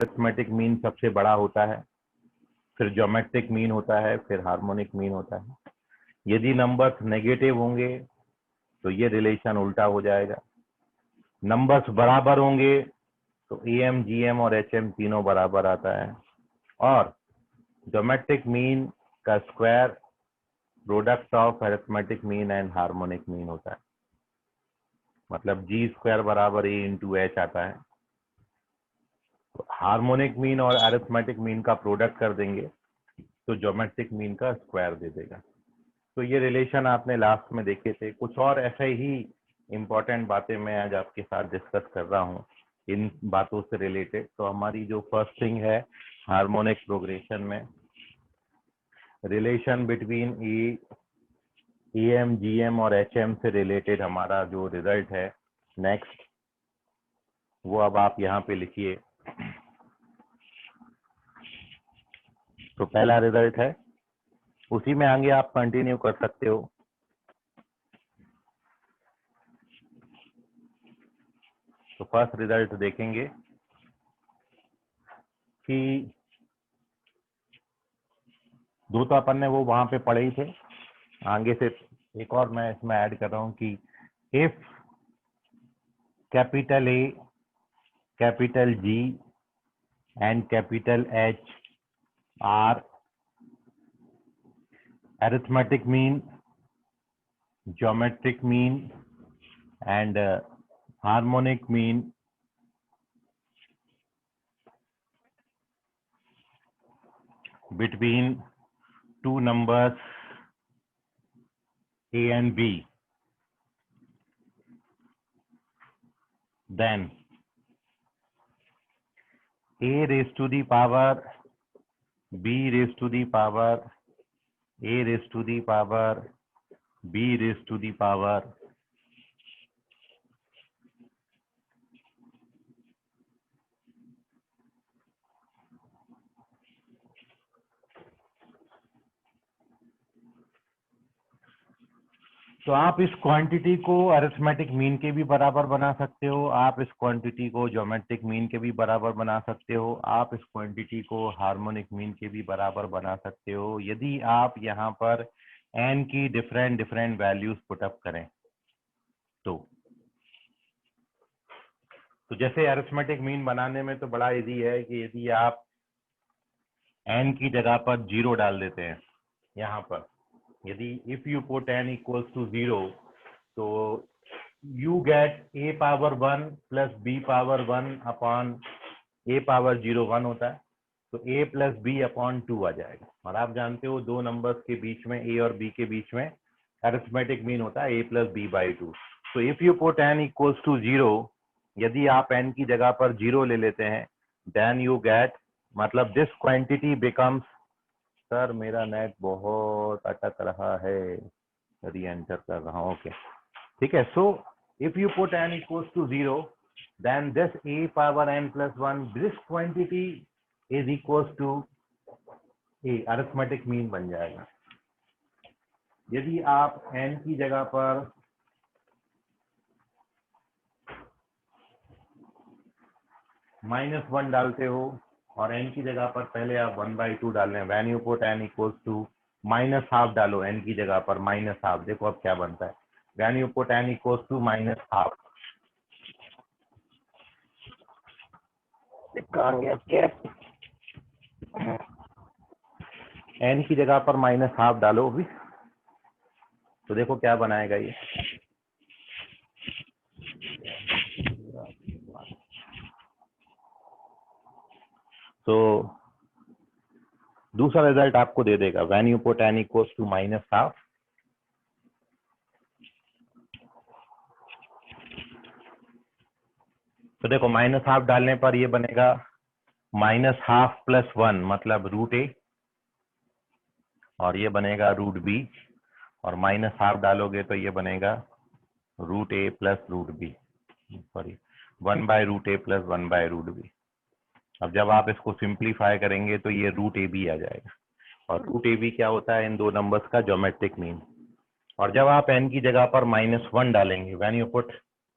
Arithmetic mean सबसे बड़ा होता है, फिर ज्योमेट्रिक मीन होता है, फिर हार्मोनिक मीन होता है। यदि नंबर्स नेगेटिव होंगे तो ये रिलेशन उल्टा हो जाएगा। नंबर्स बराबर होंगे तो एम, जीएम और एचएम तीनों बराबर आता है। और ज्योमेट्रिक मीन का square product of arithmetic mean and harmonic mean होता है, मतलब जी स्क्वायर बराबर ए इंटू एच आता है। तो हार्मोनिक मीन और अरिथमेटिक मीन का प्रोडक्ट कर देंगे तो ज्योमेट्रिक मीन का स्क्वायर दे देगा। तो ये रिलेशन आपने लास्ट में देखे थे। कुछ और ऐसे ही इंपॉर्टेंट बातें मैं आज आपके साथ डिस्कस कर रहा हूँ इन बातों से रिलेटेड। तो हमारी जो फर्स्ट थिंग है हार्मोनिक प्रोग्रेशन में रिलेशन बिटवीन एम, जीएम और एचएम से रिलेटेड हमारा जो रिजल्ट है नेक्स्ट, वो अब आप यहाँ पे लिखिए। तो पहला रिजल्ट है, उसी में आगे आप कंटिन्यू कर सकते हो। तो फर्स्ट रिजल्ट देखेंगे कि दो तो अपन ने वो वहां पे पढ़े ही थे, आगे से एक और मैं इसमें ऐड कर रहा हूं कि if capital A, capital G and capital H R arithmetic mean, geometric mean and harmonic mean between two numbers a and b, then a raised to the power b raised to the power a raised to the power b raised to the power तो आप इस quantity को arithmetic mean के भी बराबर बना सकते हो, आप इस क्वांटिटी को ज्योमेट्रिक मीन के भी बराबर बना सकते हो, आप इस क्वांटिटी को हार्मोनिक मीन के भी बराबर बना सकते हो यदि आप यहाँ पर n की डिफरेंट डिफरेंट वैल्यूज पुटअप करें। तो जैसे अरिथमेटिक मीन बनाने में तो बड़ा इजी है कि यदि आप n की जगह पर 0 डाल देते हैं यहाँ पर, यदि if you put n equals to 0 तो you get a power 1 plus b power 1 upon a power 0 1 होता है, तो a प्लस बी अपॉन 2 आ जाएगा। और आप जानते हो दो नंबर्स के बीच में a और b के बीच में अरिथमेटिक मीन होता है a प्लस बी बाई 2। तो if you put n equals to 0, यदि आप n की जगह पर 0 ले लेते हैं देन यू गेट, मतलब दिस क्वांटिटी बिकम्स, सर मेरा नेट बहुत अटक रहा है, री एंटर कर रहा हूँ, ओके ठीक है। So if you put n equals to 0 then this a power n plus 1, this quantity is equals to a, arithmetic mean बन जाएगा। यदि आप n की जगह पर -1 डालते हो और n की जगह पर पहले आप 1/2 डाल रहे हैं, when you put n equals to -12 डालो n की जगह पर -12, देखो अब क्या बनता है, when you put n equals to -12, n की जगह पर -12 डालो भी, तो देखो क्या बनाएगा ये, तो दूसरा रिजल्ट आपको दे देगा when you put n equals to -12, तो देखो -12 डालने पर ये बनेगा -12 प्लस 1 मतलब √a, और ये बनेगा √b, और -12 डालोगे तो ये बनेगा √a plus √b, sorry 1/√a plus 1/√b। अब जब आप इसको सिंप्लीफाई करेंगे तो ये √ab आ जाएगा, और √ab क्या होता है इन दो नंबर्स का ज्योमेट्रिक मीन। और जब आप n की जगह पर -1 डालेंगे, when you put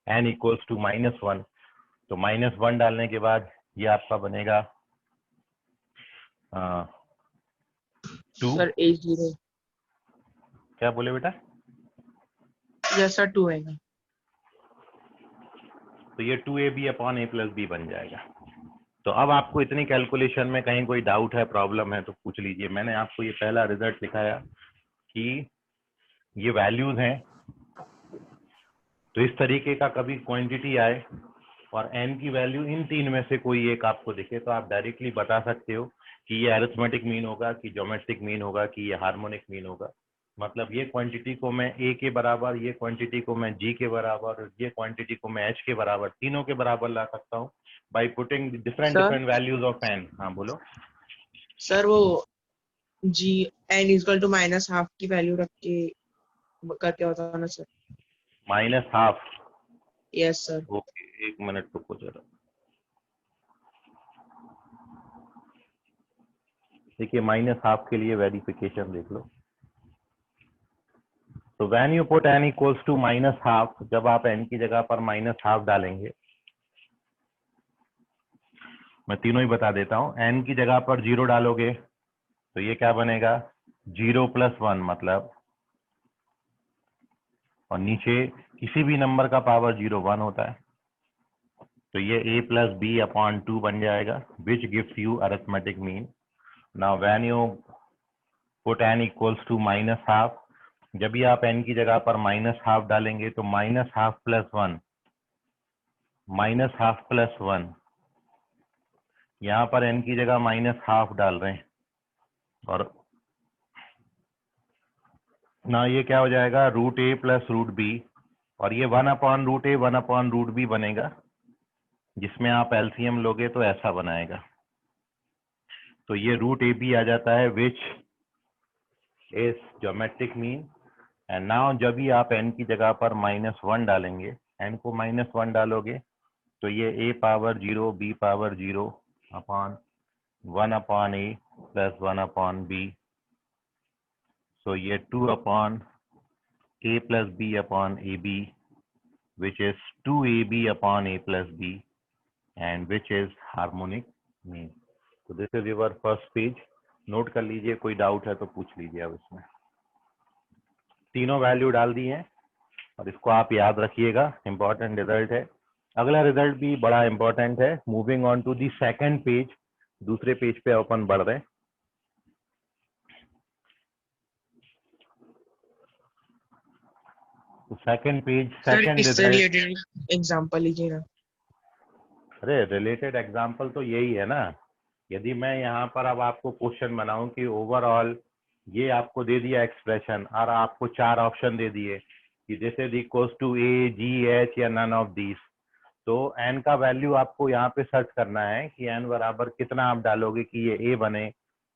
n equals to -1, तो -1 डालने के बाद ये आपका बनेगा 2। Sir A0। क्या बोले बेटा? यस सर 2 आएगा। तो ये 2ab upon a plus B बन जाएगा। तो अब आपको इतनी कैलकुलेशन में कहीं कोई डाउट है, प्रॉब्लम है तो पूछ लीजिए। मैंने आपको ये पहला रिजल्ट दिखाया कि ये वैल्यूज हैं, तो इस तरीके का कभी क्वांटिटी आए और n की वैल्यू इन तीन में से कोई एक आपको दिखे तो आप डायरेक्टली बता सकते हो कि ये अरिथमेटिक मीन होगा, कि ज्योमेट्रिक मीन होगा, कि ये हार्मोनिक मीन होगा। मतलब ये क्वांटिटी को मैं a के बराबर, ये क्वांटिटी को मैं g के बराबर, ये क्वांटिटी को मैं h के बराबर, तीनों के बराबर ला सकता हूँ by putting different sir different values of n। हाँ बोलो। सर वो G n इक्वल टू -12 की वैल्यू रख के करके होता है ना सर? -12। Yes sir. ओके, एक मिनट रुको जरा। देखिए -12 के लिए वेरिफिकेशन देख लो। तो when you put n equals to -12, जब आप n की जगह पर -12 डालेंगे, मैं तीनों ही बता देता हूँ। n की जगह पर 0 डालोगे तो ये क्या बनेगा? 0 + 1 मतलब, और नीचे किसी भी नंबर का पावर 0 1 होता है, तो ये a + b/2 बन जाएगा, which gives you arithmetic mean. Now when you put n equals to -12, जब भी आप n की जगह पर -12 डालेंगे तो -12 + 1, -12 + 1, यहाँ पर n की जगह -12 डाल रहे हैं, और ना ये क्या हो जाएगा? √a + √b, और ये 1/√a 1/√b बनेगा, जिसमें आप एलसीएम लोगे तो ऐसा बनाएगा। तो ये √ab आ जाता है, which is geometric mean. And now जब भी आप n की जगह पर -1 डालेंगे, n को -1 डालोगे तो ये a power 0 b power 0 upon 1/a + 1/b, सो ये 2/a + b/ab, which is 2ab/a + b, and which is harmonic mean. So this is your first page. Note कर लीजिए, कोई डाउट है तो पूछ लीजिए। अब इसमें तीनों वैल्यू डाल दी हैं और इसको आप याद रखिएगा, इंपॉर्टेंट रिजल्ट है। अगला रिजल्ट भी बड़ा इंपॉर्टेंट है। Moving on to the second page, दूसरे पेज पे अपन बढ़ रहे हैं। सेकंड पेज, सर सेकंड इससे रिजल्ट। रिलेटेड एग्जांपल लीजिएगा। अरे रिलेटेड एग्जांपल तो यही है ना। यदि मैं यहाँ पर अब आपको क्वेश्चन बनाऊं कि ओवरऑल ये आपको दे दिया एक्सप्रेशन और आपको 4 ऑप्शन दे दिए कि this is equals to a, g, h या नन ऑफ दीज, तो n का वैल्यू आपको यहाँ पे सर्च करना है कि n बराबर कितना आप डालोगे कि ये a बने,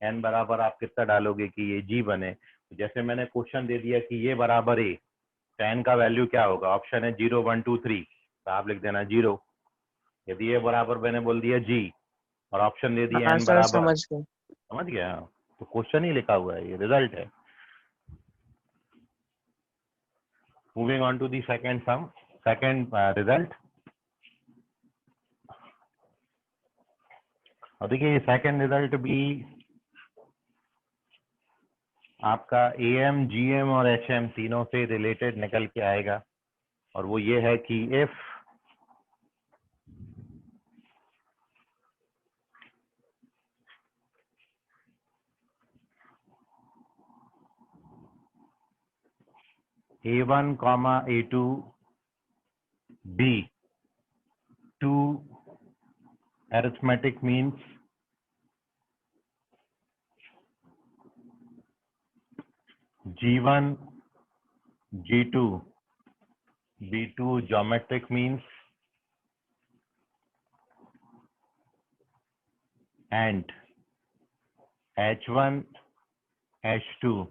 n बराबर आप कितना डालोगे कि ये g बने। जैसे मैंने क्वेश्चन दे दिया कि ये बराबर a, तो n का वैल्यू क्या होगा? ऑप्शन है 0 1 2 3, तो आप लिख देना 0। यदि ये बराबर मैंने बोल दिया g और ऑप्शन दे दिया हाँ n सर बराबर, समझ गए। समझ गया? तो क्वेश्चन ही लिखा हुआ है, ये रिजल्ट है। Moving on to the second sum, second result. और देखिए ये सेकंड रिजल्ट भी आपका AM, GM और HM तीनों से रिलेटेड निकल के आएगा, और वो ये है कि if A1, A2, B two arithmetic means, G1, G2, B2 geometric means, and H1, H2,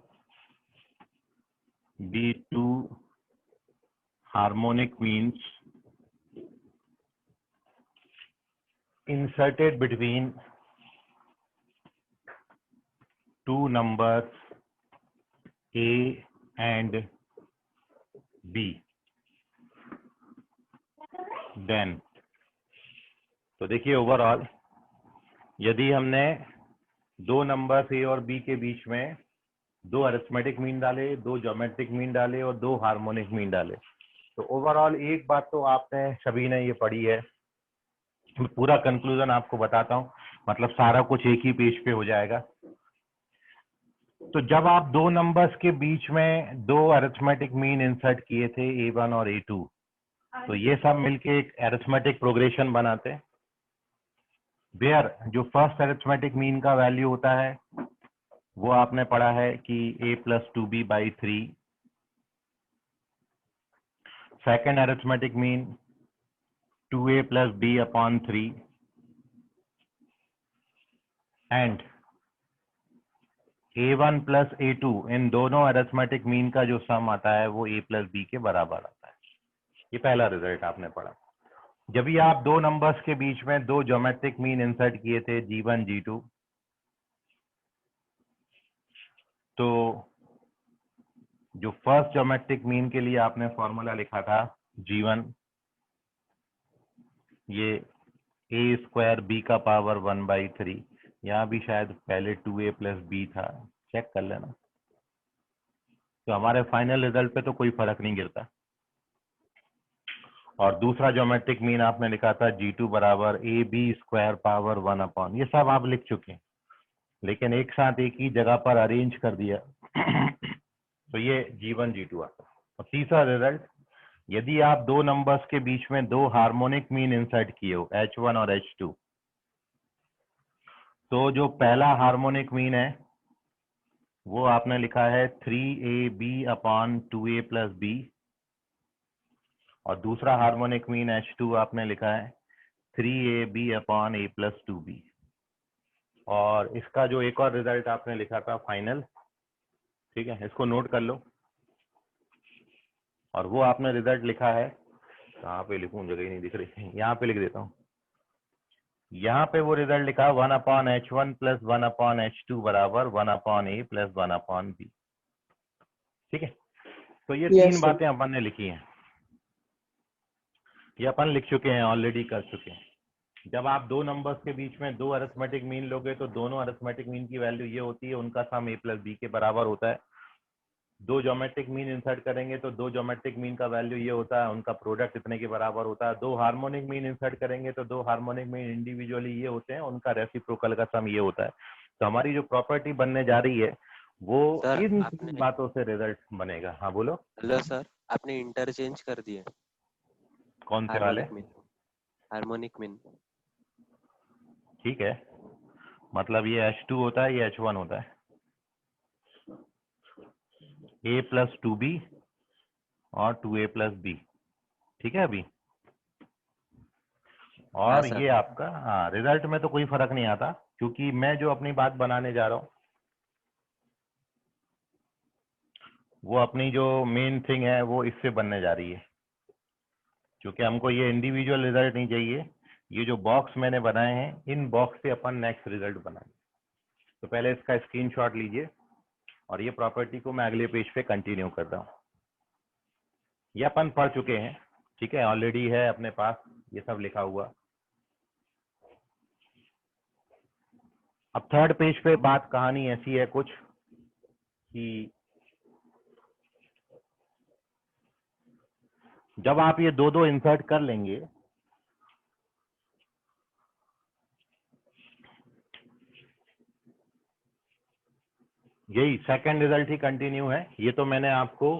B2 harmonic means inserted between two numbers A and B, then, तो देखिए ओवरऑल यदि हमने दो नंबर्स ए और बी के बीच में दो अरिथमेटिक मीन डाले, दो ज्योमेट्रिक मीन डाले और दो हार्मोनिक मीन डाले, तो ओवरऑल एक बात तो आपने सभी ने ये पढ़ी है, पूरा कंक्लूजन आपको बताता हूँ, मतलब सारा कुछ एक ही पेज पे हो जाएगा। तो जब आप दो नंबर्स के बीच में दो अरिथमेटिक मीन इंसर्ट किए थे A1 और A2, तो ये सब मिलके एक अरिथमेटिक प्रोग्रेशन बनाते हैं। वेयर जो फर्स्ट अरिथमेटिक मीन का वैल्यू होता है वो आपने पढ़ा है कि a+2b/3, second arithmetic mean 2a+b/3 and a1 plus a2, इन दोनों अरिथमेटिक मीन का जो सम आता है वो a+b के बराबर आता है। ये पहला रिजल्ट आपने पढ़ा। जब भी आप दो नंबर्स के बीच में दो ज्योमेट्रिक मीन इंसर्ट किए थे g1 g2, तो जो फर्स्ट ज्योमेट्रिक मीन के लिए आपने फॉर्मूला लिखा था g1, ये a² b⁻1/3, यहाँ भी शायद पहले 2a+b था, चेक कर लेना। तो हमारे फाइनल रिजल्ट पे तो कोई फर्क नहीं गिरता। और दूसरा ज्योमेट्रिक मीन आपने लिखा था g2 बराबर ab²1/, ये सब आप लिख चुके हैं, लेकिन एक साथ एक ही जगह पर अरेंज कर दिया तो ये g1 g2 आता। और तीसरा रिजल्ट, यदि आप दो नंबर्स के बीच में दो हार्मोनिक मीन इंसर्ट किए हो h1 और h2, तो जो पहला हार्मोनिक मीन है वो आपने लिखा है 3ab/2a+b, और दूसरा हार्मोनिक मीन h2 आपने लिखा है 3ab/a+2b। और इसका जो एक और रिजल्ट आपने लिखा था फाइनल, ठीक है, इसको नोट कर लो। और वो आपने रिजल्ट लिखा है, कहाँ पे लिखूं, जगह ही नहीं दिख रही, यहाँ पे लिख देता हूँ। यहाँ पे वो रिजल्ट लिखा 1/h1 + 1/h2 बराबर 1/a + 1/b। ठीक है, तो ये तीन बातें अपन ने लिखी हैं, ये अपन लिख चुके हैं, ऑलरेडी कर चुके हैं। जब आप दो नंबर्स के बीच में दो अरिथमेटिक मीन लोगे तो दोनों अरिथमेटिक मीन की वैल्यू ये होती है, उनका सम a+b के बराबर होता है। दो ज्योमेट्रिक मीन इंसर्ट करेंगे तो दो ज्योमेट्रिक मीन का वैल्यू ये होता है, उनका प्रोडक्ट इतने के बराबर होता है। दो हार्मोनिक मीन इंसर्ट करेंगे तो दो हार्मोनिक मीन इंडिविजुअली ये होते हैं, उनका रेसिप्रोकल का सम ये होता है। तो हमारी जो प्रॉपर्टी बनने जा रही है वो सर इन आपने बातों से रिजल्ट बनेगा। हाँ बोलो। हेलो सर, आपने इंटरचेंज कर दिए कौन से वाले? Harmonic mean. ठीक है, मतलब ये h2 होता है, ये h1 होता है, a+2b और 2a+b, ठीक है अभी। और सर। ये आपका, हाँ, रिजल्ट में तो कोई फर्क नहीं आता, क्योंकि मैं जो अपनी बात बनाने जा रहा हूँ वो अपनी जो मेन थिंग है वो इससे बनने जा रही है, क्योंकि हमको ये इंडिविजुअल रिजल्ट नहीं चाहिए। ये जो बॉक्स मैंने बनाए हैं, इन बॉक्स से अपन नेक्स्ट रिजल्ट बनाएंगे। तो पहले इसका स्क्रीनशॉट लीजिए, और ये प्रॉपर्टी को मैं अगले पेज पे कंटिन्यू करता हूँ। ये अपन पढ़ चुके हैं, ठीक है, ऑलरेडी है अपने पास ये सब लिखा हुआ। अब थर्ड पेज पे बात कहानी ऐसी है कुछ कि जब आप ये दो दो इंसर्ट कर लेंगे, यही सेकंड रिजल्ट ही कंटिन्यू है। ये तो मैंने आपको,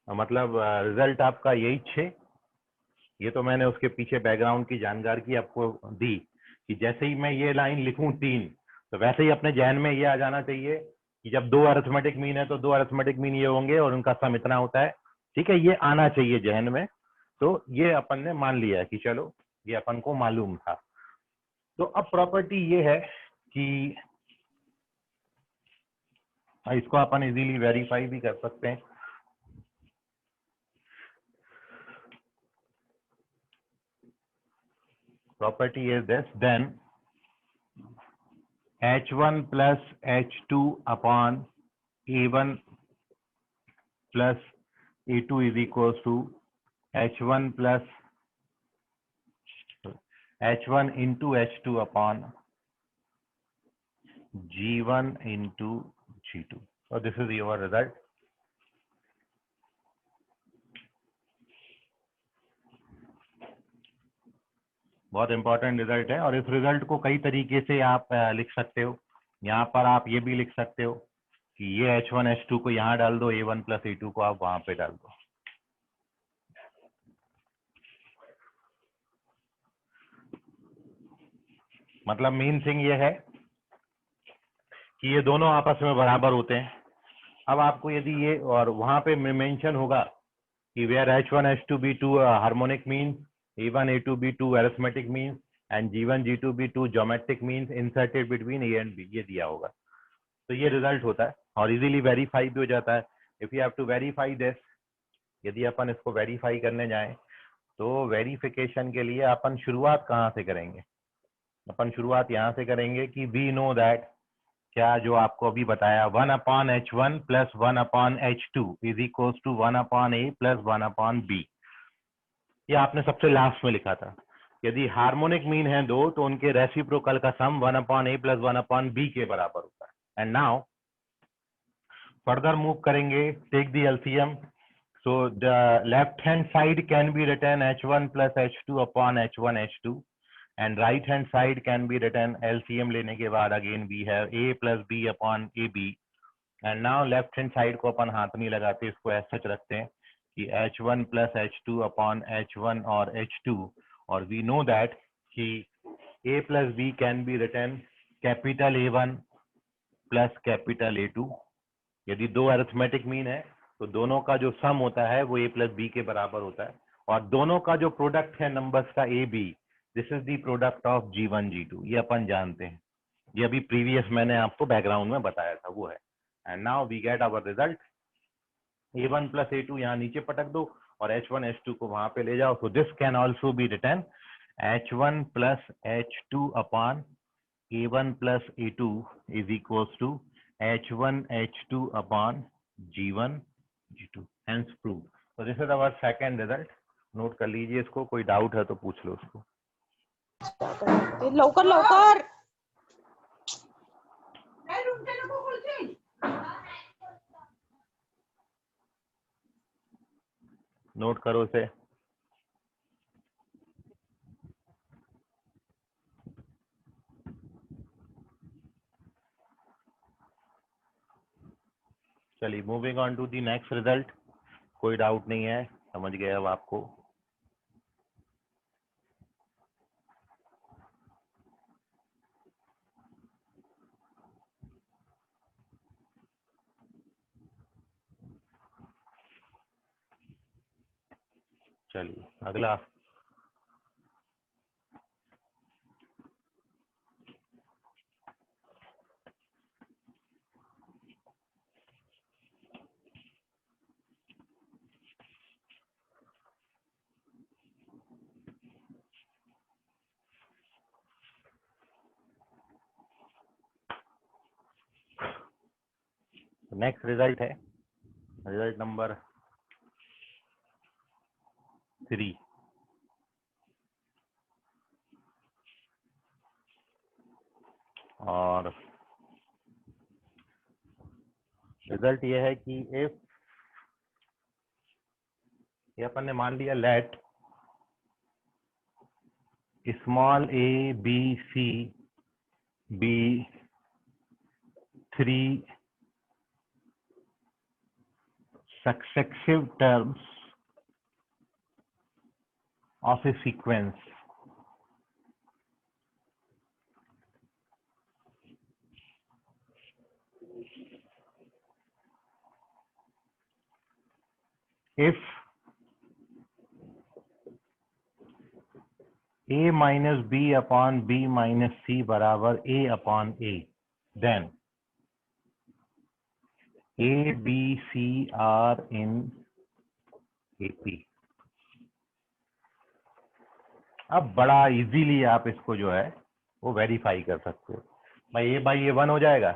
मतलब रिजल्ट आपका यही 6, ये तो मैंने उसके पीछे बैकग्राउंड की जानकारी आपको दी कि जैसे ही मैं ये लाइन लिखूं 3, तो वैसे ही अपने जहन में ये आ जाना चाहिए कि जब दो अरिथमेटिक मीन है तो दो अरिथमेटिक मीन ये होंगे और उनका सम इतना होता है। ठीक है, ये आना चाहिए जहन में। तो ये अपन ने मान लिया कि चलो ये अपन को मालूम था। तो अब प्रॉपर्टी ये है कि इसको अपन इजीली वेरीफाई भी कर सकते हैं। Property is this, then h1 plus h2 upon a1 plus a2 is equals to h1 plus h1 into h2 upon G1 into G2. So this is your result. बहुत important result है और इस result को कई तरीके से आप लिख सकते हो। यहाँ पर आप ये भी लिख सकते हो कि ये H1 H2 को यहाँ डाल दो, A1 प्लस A2 को आप वहां पे डाल दो। मतलब मेन थिंग ये है कि ये दोनों आपस में बराबर होते हैं। अब आपको यदि ये और वहां पे मेंशन होगा कि where H1 H2 be two harmonic means, A1 A2 be two arithmetic means and G1 G2 be two geometric means inserted between A and B, ये दिया होगा तो ये रिजल्ट होता है और इजीली वेरीफाई भी हो जाता है। If you have to verify this, यदि अपन इसको वेरीफाई करने जाएं तो वेरिफिकेशन के लिए अपन शुरुआत कहाँ से करेंगे? अपन शुरुआत यहाँ से करेंगे कि वी नो दैट, क्या जो आपको अभी बताया 1/H1 plus 1/H2 is equal to 1/A plus 1/B, ये आपने सबसे लास्ट में लिखा था। यदि हार्मोनिक मीन है दो तो उनके रेसिप्रोकल का सम 1/A प्लस 1/B के बराबर होता है। एंड नाउ फर्दर मूव करेंगे, take the LCM. So the left hand side can be written H1 plus H2 upon H1 H2 and right hand side can be written LCM लेने के बाद again we have A plus B upon AB and now left hand side को अपन हाथ नहीं लगाते, इसको ऐसा सच रखते हैं कि H1 plus H2 upon H1 और H2 और we know that कि A plus B can be written capital A1 plus capital A2। यदि दो अरिथमेटिक मीन है तो दोनों का जो सम होता है वो A plus B के बराबर होता है और दोनों का जो प्रोडक्ट है नंबर्स का A B, this is the product of G1 G2, ये अपन जानते हैं, ये अभी प्रीवियस मैंने आपको बैकग्राउंड में बताया था वो है। And now we get our result, A1 plus A2 यहाँ नीचे पटक दो और H1 H2 को वहां पे ले जाओ। So this can also be written H1 plus H2 upon A1 plus A2 is equals to H1 H2 अपॉन G1 G2, hence prove. So this is our second result, note कर लीजिए इसको, कोई डाउट है तो पूछ लो उसको। लवकर लवकर नोट करो इसे। चलिए moving on to the next result, कोई डाउट नहीं है, समझ गए अब आपको। चलिए अगला, नेक्स्ट रिजल्ट है रिजल्ट नंबर 3। और रिजल्ट ये है कि इफ ये अपन ने मान लिया let small a b c be 3 successive terms of a sequence if a minus b upon b minus c बराबर a upon a, then A, B, C are in AP। अब बड़ा इजीली आप इसको जो है वो वेरीफाई कर सकते हो। भाई A बाई A 1 हो जाएगा,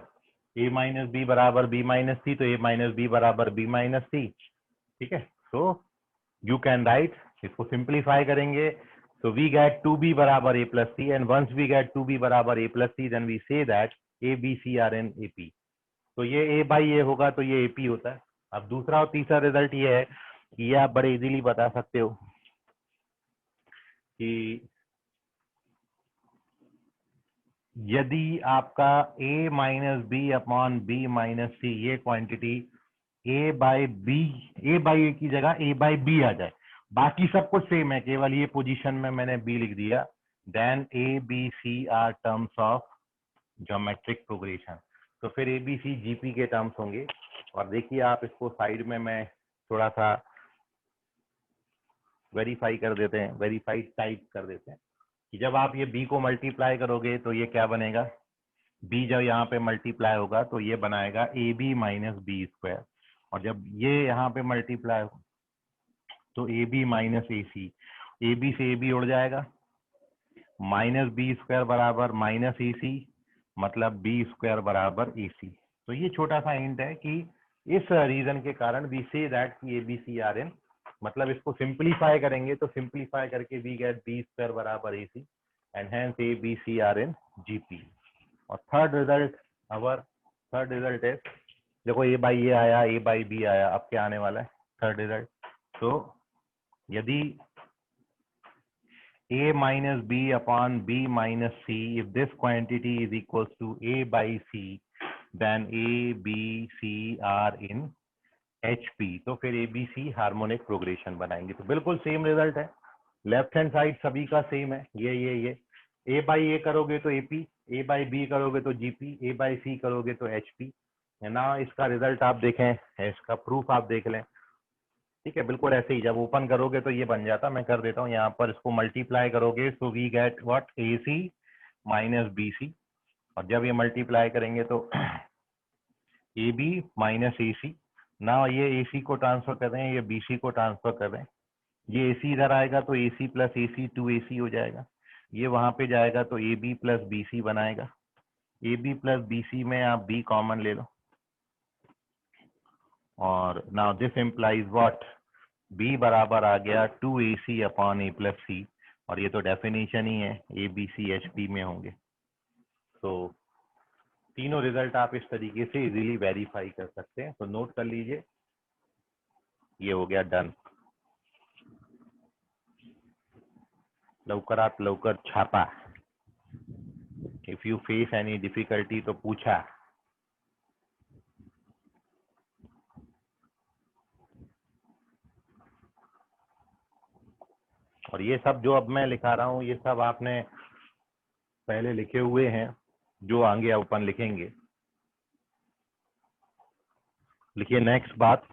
A माइनस बी बराबर B माइनस सी, तो A माइनस बी बराबर B माइनस सी, ठीक है। सो यू कैन राइट, इसको सिंप्लीफाई करेंगे तो वी गेट 2B बराबर A plus C and once we get 2B बराबर A plus C then we say that A B C are in A P. तो ये ए by ए होगा तो ये ए पी होता है। अब दूसरा और तीसरा रिजल्ट ये है कि ये आप बड़े इजीली बता सकते हो कि यदि आपका a minus B upon B minus C ये quantity a by B, a by A की जगह a बाई बी आ जाए, बाकी सब कुछ सेम है, केवल ये पोजीशन में मैंने b लिख दिया, then a b c are terms of geometric progression. तो फिर ए बी सी जीपी के टर्म्स होंगे। और देखिए आप इसको साइड में मैं थोड़ा सा वेरीफाई कर देते हैं, वेरीफाइड टाइप कर देते हैं कि जब आप ये b को मल्टीप्लाई करोगे तो ये क्या बनेगा, b जब यहाँ पे मल्टीप्लाई होगा तो ये बनाएगा A B minus B square, और जब ये यहाँ पे मल्टीप्लाई हो तो A B minus A C, A B से ए बी उड़ जाएगा, माइनस बी स्क्वायर बराबर माइनस ए सी, मतलब बी स्क्वायर बराबर ए सी। तो ये छोटा सा हिंट है कि इस रीजन के कारण वी से दैट कि ए बी सी आर इन, मतलब इसको सिंप्लीफाई करेंगे तो सिंप्लीफाई करके वी गेट बी स्क्वायर बराबर A C and hence A B C are in GP. और थर्ड रिजल्ट है, देखो ए बाई ए आया, ए बाई बी आया, अब क्या आने वाला है थर्ड रिजल्ट। तो यदि a minus b upon b minus c, if this quantity is equals to a by c, then a b c are in hp। तो फिर a b c harmonic progression बनाएंगे। तो बिल्कुल सेम रिजल्ट है, left hand side सभी का same है, ये a बाई ए करोगे तो ap, a बाई b करोगे तो gp, a बाई c करोगे तो hp है ना। इसका रिजल्ट आप देखें, इसका प्रूफ आप देख लें, ठीक है, बिल्कुल ऐसे ही जब ओपन करोगे तो ये बन जाता। मैं कर देता हूँ यहाँ पर, इसको मल्टीप्लाई करोगे तो we get what, A C minus B C, और जब ये मल्टीप्लाई करेंगे तो ए बी माइनस ए सी ना, ये ए सी को ट्रांसफर कर रहे हैं, ये बी सी को ट्रांसफर कर रहे हैं, ये ए सी इधर आएगा तो ए C plus A C to ए सी हो जाएगा, ये वहां पे जाएगा तो A B plus B C बनाएगा, A B plus B C में आप बी कॉमन ले लो, और now this implies what, b बराबर आ गया 2ac अपॉन a प्लस सी, और ये तो डेफिनेशन ही है, A B C H P में होंगे। तो तीनों रिजल्ट आप इस तरीके से इजीली वेरीफाई कर सकते हैं। तो नोट कर लीजिए, ये हो गया डन। लवकरात लवकर छापा, if you face any difficulty तो पूछा। और ये सब जो अब मैं लिखा रहा हूँ ये सब आपने पहले लिखे हुए हैं, जो आगे अपन लिखेंगे। लिखिए नेक्स्ट बात,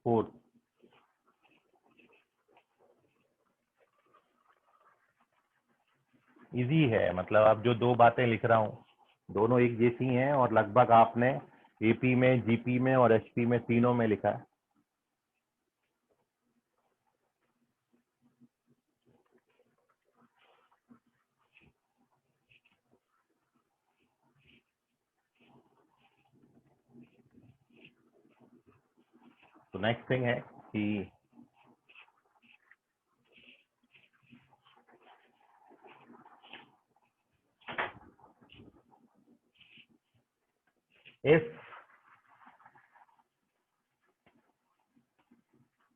फोर्थ, इजी है, मतलब अब जो दो बातें लिख रहा हूँ दोनों एक जैसी हैं, और लगभग आपने एपी में, जीपी में और एचपी में तीनों में लिखा है। तो नेक्स्ट थिंग है कि if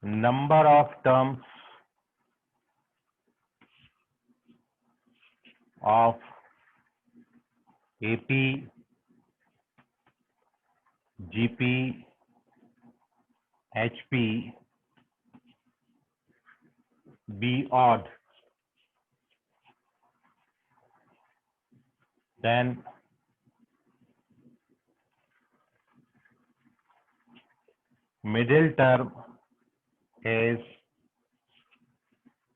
number of terms of AP, GP, HP be odd, then middle term is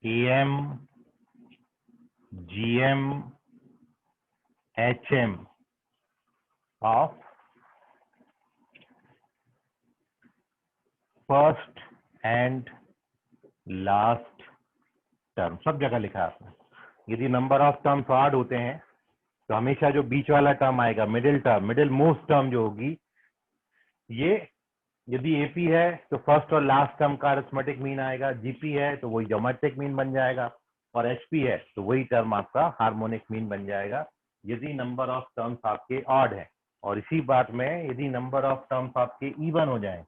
AM, GM, HM of first and last term. सब जगह लिखा है आपने। यदि नंबर ऑफ टर्म्स ऑड होते हैं तो हमेशा जो बीच वाला टर्म आएगा, middle term, middle most term जो होगी, ये यदि एपी है तो फर्स्ट और लास्ट टर्म का अरिथमेटिक मीन आएगा, जीपी है तो वही ज्योमेट्रिक मीन बन जाएगा, और एचपी है तो वही टर्म आपका हार्मोनिक मीन बन जाएगा यदि नंबर ऑफ टर्म्स आपके ऑड है। और इसी बात में यदि नंबर ऑफ टर्म्स आपके इवन हो जाए,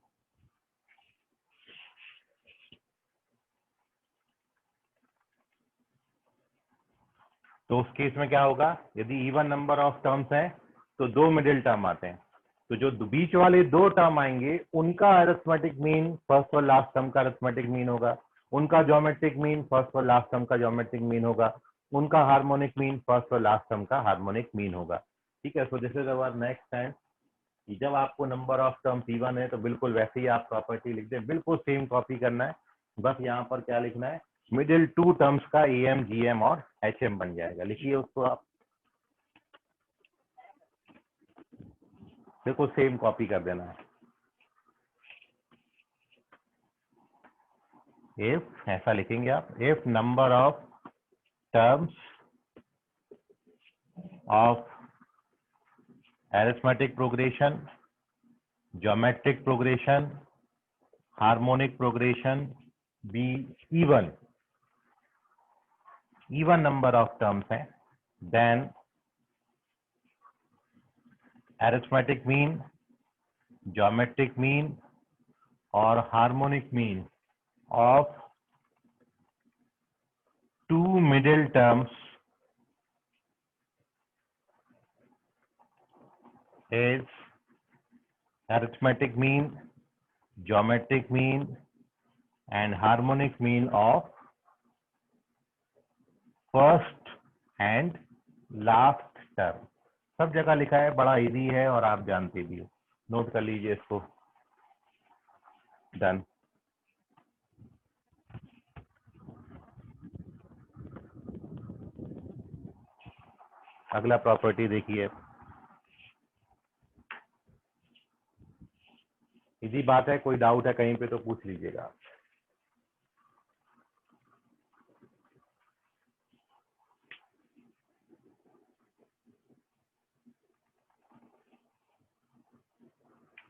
तो उस केस में क्या होगा, यदि इवन नंबर ऑफ टर्म्स है तो दो मिडिल टर्म आते हैं, तो जो बीच वाले दो टर्म आएंगे उनका अरिथमेटिक मीन फर्स्ट और लास्ट टर्म का अरिथमेटिक मीन होगा, उनका ज्योमेट्रिक मीन फर्स्ट और लास्ट टर्म का ज्योमेट्रिक मीन होगा, उनका हार्मोनिक मीन फर्स्ट और लास्ट टर्म का हार्मोनिक मीन होगा। ठीक है, सो this is our next time कि जब आपको नंबर ऑफ टर्म्स इवन है तो बिल्कुल वैसे ही आप प्रॉपर्टी लिख दें, बिल्कुल सेम कॉपी करना है, बस यहाँ पर क्या लिखना है, मिडिल टू टर्म्स का एम जीएम और एचएम बन जाएगा। लिखिए उसको आप, बिल्कुल सेम कॉपी कर देना है। इफ ऐसा लिखेंगे आप, if number of terms of arithmetic progression, geometric progression, harmonic progression be even number of terms है, then arithmetic mean, geometric mean और harmonic mean of two middle terms is arithmetic mean, geometric mean and harmonic mean of first and last term। सब जगह लिखा है, बड़ा easy है और आप जानते भी हो, नोट कर लीजिए इसको। डन। अगला प्रॉपर्टी देखिए, इजी बात है, कोई डाउट है कहीं पे तो पूछ लीजिएगा।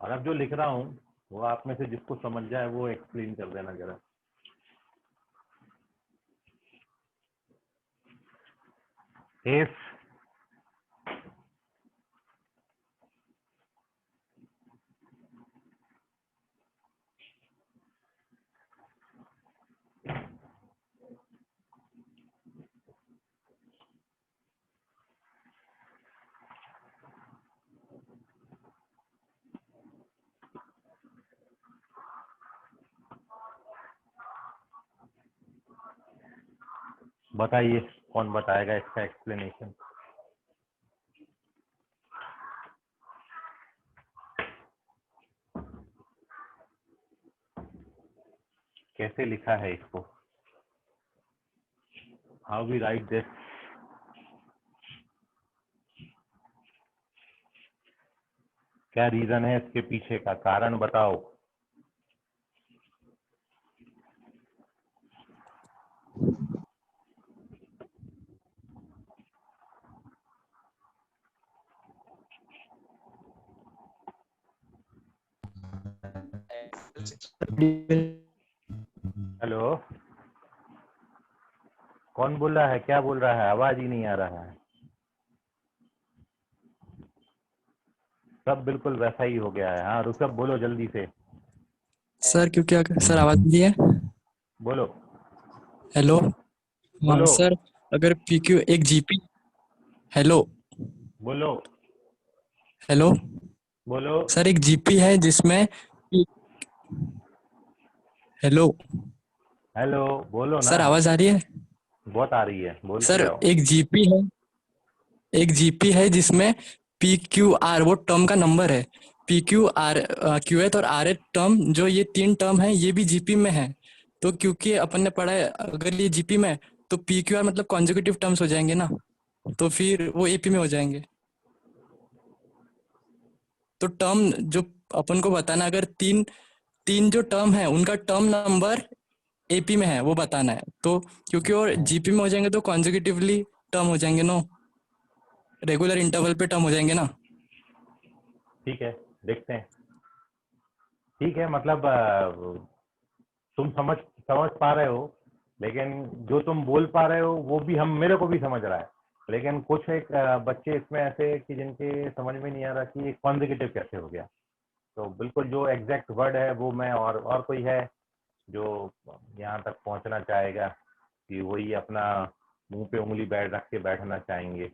और अब जो लिख रहा हूं वो आप में से जिसको समझ जाए वो एक्सप्लेन कर देना जरा। इफ बताइए कौन बताएगा इसका एक्सप्लेनेशन। कैसे लिखा है इसको, हाउ वी राइट दिस। क्या रीजन है इसके पीछे का, कारण बताओ। हेलो, कौन बोल रहा है, क्या बोल रहा है, आवाज ही नहीं आ रहा है। सब बिल्कुल वैसा ही हो गया है। हाँ रुकब, बोलो जल्दी से। सर क्योंकि सर आवाज नहीं है। बोलो हेलो। हाँ बोलो सर, अगर पीक्यू एक जीपी। हेलो बोलो हेलो बोलो। सर, एक जीपी है जिसमें हेलो हेलो बोलो ना, सर, आवाज आ रही है। बहुत आ रही है, बोलते सर जाओ। एक जीपी है जिसमें पी क्यू आर वो टर्म का नंबर है। पी क्यू आर क्यू एथ और आर एथ टर्म, जो ये तीन टर्म है ये भी जीपी में है। तो क्योंकि अपन ने पढ़ा है अगर ये जीपी में है, तो पी क्यू आर मतलब कॉन्जिक्यूटिव टर्म्स हो जाएंगे ना, तो फिर वो एपी में हो जाएंगे। तो टर्म जो अपन को बताना, अगर तीन तीन जो टर्म है उनका टर्म नंबर एपी में है वो बताना है। तो क्योंकि और जीपी में हो जाएंगे तो कॉन्जिक्यूटिवली टर्म हो जाएंगे नो, रेगुलर इंटरवल पे टर्म हो जाएंगे ना। ठीक है, देखते हैं। ठीक है, मतलब तुम समझ समझ पा रहे हो, लेकिन जो तुम बोल पा रहे हो वो भी हम मेरे को भी समझ रहा है, लेकिन कुछ एक बच्चे इसमें ऐसे कि जिनके समझ में नहीं आ रहा कि कॉन्जिक्यूटिव कैसे हो गया। तो बिल्कुल जो एग्जैक्ट वर्ड है वो मैं, और कोई है जो यहाँ तक पहुँचना चाहेगा कि वही अपना मुंह पे उंगली बैठ रख के बैठना चाहेंगे?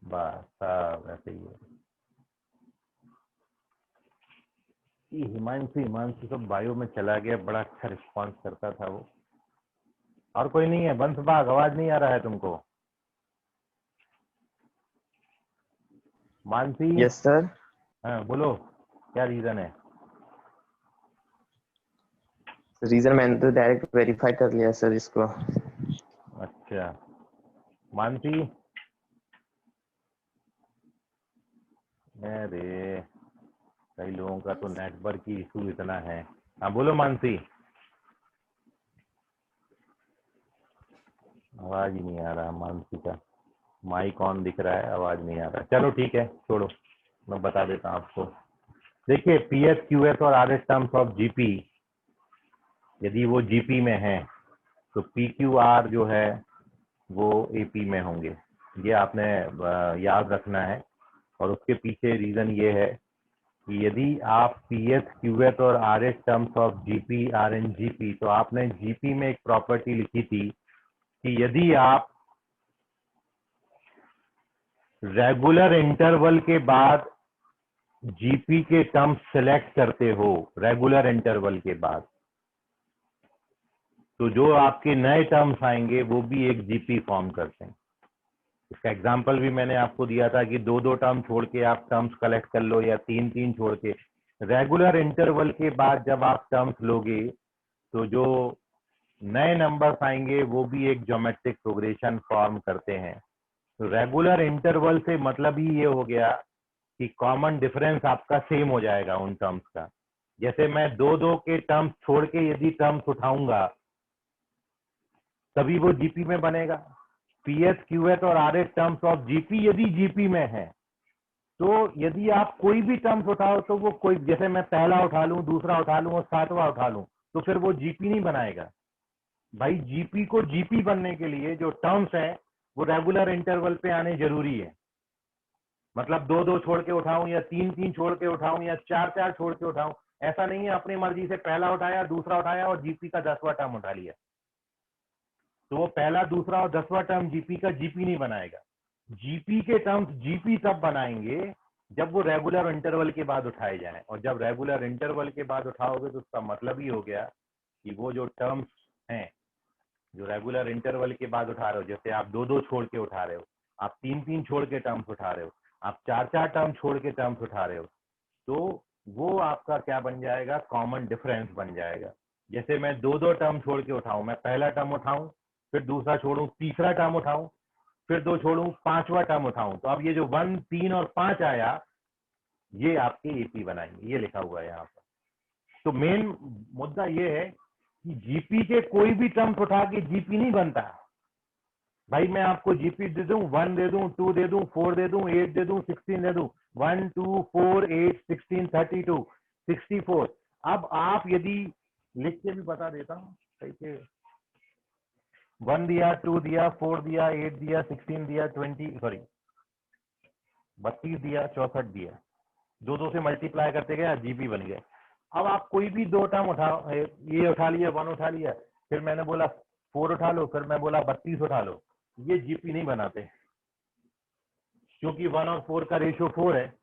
बस सब ऐसे ही है। ये हिमांशु तो बायो में चला गया, बड़ा अच्छा रिस्पॉन्स करता था वो। और कोई नहीं है? बंस बाग, आवाज नहीं आ रहा है तुमको? मानसी? Yes sir. हाँ बोलो, क्या रीजन है? रीजन मैंने तो डायरेक्ट वेरीफाई कर लिया सर इसको। अच्छा मानसी, अरे कई लोगों का तो नेटवर्क की इशू इतना है। हाँ बोलो मानसी। आवाज ही नहीं आ रहा मानसी का, माइक ऑन दिख रहा है, आवाज नहीं आ रहा। चलो ठीक है, छोड़ो, मैं बता देता हूँ आपको। देखिए पीएस क्यूएस और आरएस टर्म्स ऑफ जीपी, यदि वो जीपी में है तो पीक्यूआर जो है वो एपी में होंगे, ये आपने याद रखना है। और उसके पीछे रीजन ये है कि यदि आप पीएस क्यूएस और RS terms of GP are in GP, तो आपने जीपी में एक प्रॉपर्टी लिखी थी कि यदि आप रेगुलर इंटरवल के बाद जीपी के टर्म्स सिलेक्ट करते हो, रेगुलर इंटरवल के बाद, तो जो आपके नए टर्म्स आएंगे वो भी एक जीपी फॉर्म करते हैं। इसका एग्जांपल भी मैंने आपको दिया था कि 2-2 टर्म छोड़ के आप टर्म्स कलेक्ट कर लो, या 3-3 छोड़ के। रेगुलर इंटरवल के बाद जब आप टर्म्स लोगे तो जो नए नंबर्स आएंगे वो भी एक ज्योमेट्रिक प्रोग्रेशन फॉर्म करते हैं। तो रेगुलर इंटरवल से मतलब ही ये हो गया कि कॉमन डिफरेंस आपका सेम हो जाएगा उन टर्म्स का। जैसे मैं 2-2 के टर्म्स छोड़ के यदि टर्म्स उठाऊंगा तभी वो जीपी में बनेगा। पीएस क्यूएस और आरएस टर्म्स ऑफ जीपी यदि जीपी में है, तो यदि आप कोई भी टर्म्स उठाओ तो वो कोई, जैसे मैं पहला उठा लूं, दूसरा उठा लूं और 7वां उठा लूं, तो फिर वो जीपी नहीं बनाएगा। भाई जीपी को जीपी बनने के लिए जो टर्म्स है वो रेगुलर इंटरवल पे आने जरूरी है। मतलब 2-2 छोड़ के उठाऊं, या 3-3 छोड़ के उठाऊं, या 4-4 छोड़ के उठाऊं, ऐसा नहीं है अपनी मर्जी से पहला उठाया, दूसरा उठाया और जीपी का 10वां टर्म उठा लिया। तो वो पहला, दूसरा और 10वां टर्म जीपी का जीपी नहीं बनाएगा। जीपी के टर्म्स जीपी तब बनाएंगे जब वो रेगुलर इंटरवल के बाद उठाए जाएं, और जब रेगुलर इंटरवल के बाद उठाओगे तो उसका मतलब ही हो गया कि वो जो टर्म्स हैं जो रेगुलर इंटरवल के बाद उठा रहे हो, जैसे आप 2-2 छोड़ के उठा रहे हो, आप 3-3 छोड़ के टर्म्स उठा रहे हो, आप 4-4 टर्म छोड़ के टर्म्स उठा रहे हो, तो वो आपका क्या बन जाएगा? कॉमन डिफरेंस बन जाएगा। जैसे मैं 2-2 टर्म छोड़ के उठाऊं, मैं पहला टर्म उठाऊं, फिर दूसरा छोड़ूं, तीसरा टर्म उठाऊं, फिर 2 छोड़ूं, 5वां टर्म उठाऊं, तो अब ये जो 1, 3 और 5 आया, ये आपके एपी बनाएंगे। ये लिखा हुआ है यहाँ पर। तो मेन मुद्दा ये है कि जीपी के कोई भी टर्म्स उठा के जीपी नहीं बनता। भाई मैं आपको जीपी दे दूं, 1 दे दूं, 2 दे दूं, 4 दे दूं, 8 दे दूं, 16 दे दूं, 1, 2, 4, 8, 16, 32, 64। अब आप यदि लिख के भी बता देता हूँ, कैसे 1 दिया, 2 दिया, 4 दिया, 8 दिया, 16 दिया, 32 दिया, 64 दिया, 2-2 से मल्टीप्लाई करते गए, जीपी बन गए। अब आप कोई भी 2 टर्म उठाओ, ये उठा लिया, 1 उठा लिया, फिर मैंने बोला 4 उठा लो, फिर मैं बोला 32 उठा लो, ये जीपी नहीं बनाते, क्योंकि 1 और 4 का रेशियो 4 है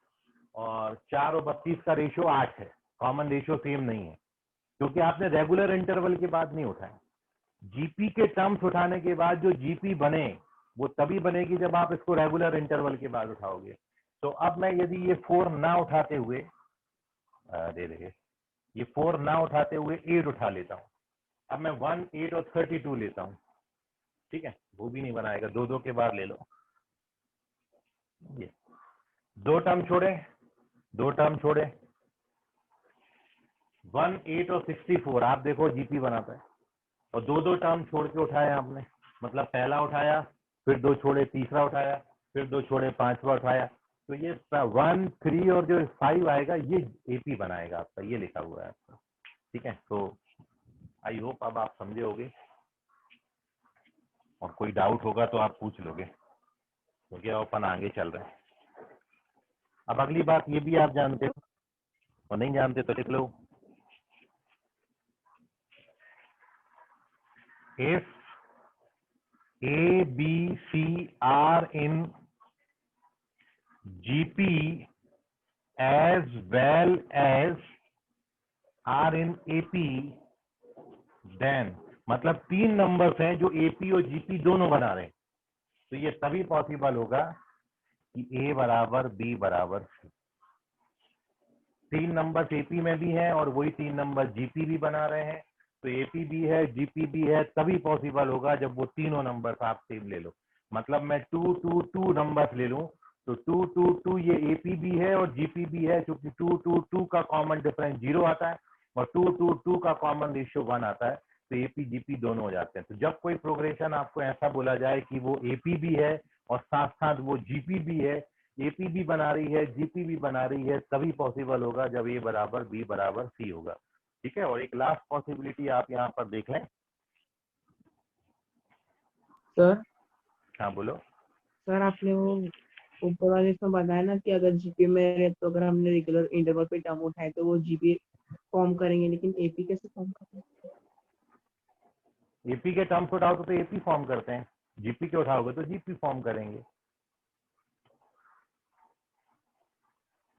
और 4 और 32 का रेशियो 8 है। कॉमन रेशियो सेम नहीं है, क्योंकि आपने रेगुलर इंटरवल के बाद नहीं उठाया। जीपी के टर्म्स उठाने के बाद जो जीपी बने वो तभी बनेगी जब आप इसको रेगुलर इंटरवल के बाद उठाओगे। तो अब मैं यदि ये 4 ना उठाते हुए, ये 4 ना उठाते हुए 8 उठा लेता हूँ, अब मैं 1, 8 और 32 लेता हूँ, ठीक है, वो भी नहीं बनाएगा। 2-2 के बाद ले लो, ये 2 टर्म छोड़े, 2 टर्म छोड़े, 1, 8 और 64, आप देखो जीपी बनाता है। और 2-2 टर्म छोड़ के उठाया आपने, मतलब पहला उठाया, फिर 2 छोड़े, तीसरा उठाया, फिर 2 छोड़े, 5वां उठाया, तो ये 1 3 और जो 5 आएगा ये एपी बनाएगा आपका, ये लिखा हुआ है आपका। ठीक है, तो आई होप अब आप समझे होगे, और कोई डाउट होगा तो आप पूछ लोगे, क्योंकि अब अपन आगे चल रहे हैं। अब अगली बात ये भी आप जानते हो और नहीं जानते तो लिख लो। If A, B, C are in GP as well as are in AP, then मतलब 3 नंबर्स हैं जो AP और GP दोनों बना रहे हैं, तो ये तभी पॉसिबल होगा कि A बराबर B बराबर C। 3 नंबर एपी में भी हैं और वही 3 नंबर जीपी भी बना रहे हैं, तो एपी भी है जीपी भी है, तभी पॉसिबल होगा जब वो तीनों नंबर आप सेम ले लो। मतलब मैं 2 2 2 नंबर्स ले लूं तो 2 2 2 ये एपी भी है और जीपी भी है, क्योंकि 2 2 2 का कॉमन डिफरेंस 0 आता है और 2 2 2 का कॉमन रेशियो 1 आता है, तो एपी जीपी दोनों हो जाते हैं। तो जब कोई प्रोग्रेशन आपको ऐसा बोला जाए कि वो एपी भी है और साथ साथ वो जीपी भी है, एपी भी बना रही है जीपी भी बना रही है, तभी पॉसिबल होगा जब ए बराबर बी बराबर सी होगा। ठीक है, और एक लास्ट पॉसिबिलिटी आप यहाँ पर देख लें। सर हाँ बोलो। सर आपने वो ऊपर वाले इसमें बताया ना कि अगर जीपी में है तो अगर हमने रेगुलर इंटरवल पे टर्म उठाए तो वो जीपी फॉर्म करेंगे, लेकिन एपी कैसे फॉर्म करेंगे? एपी के टर्म्स उठाओगे तो एपी फॉर्म करते हैं, जीपी के उठाओगे तो जीपी फॉर्म करेंगे।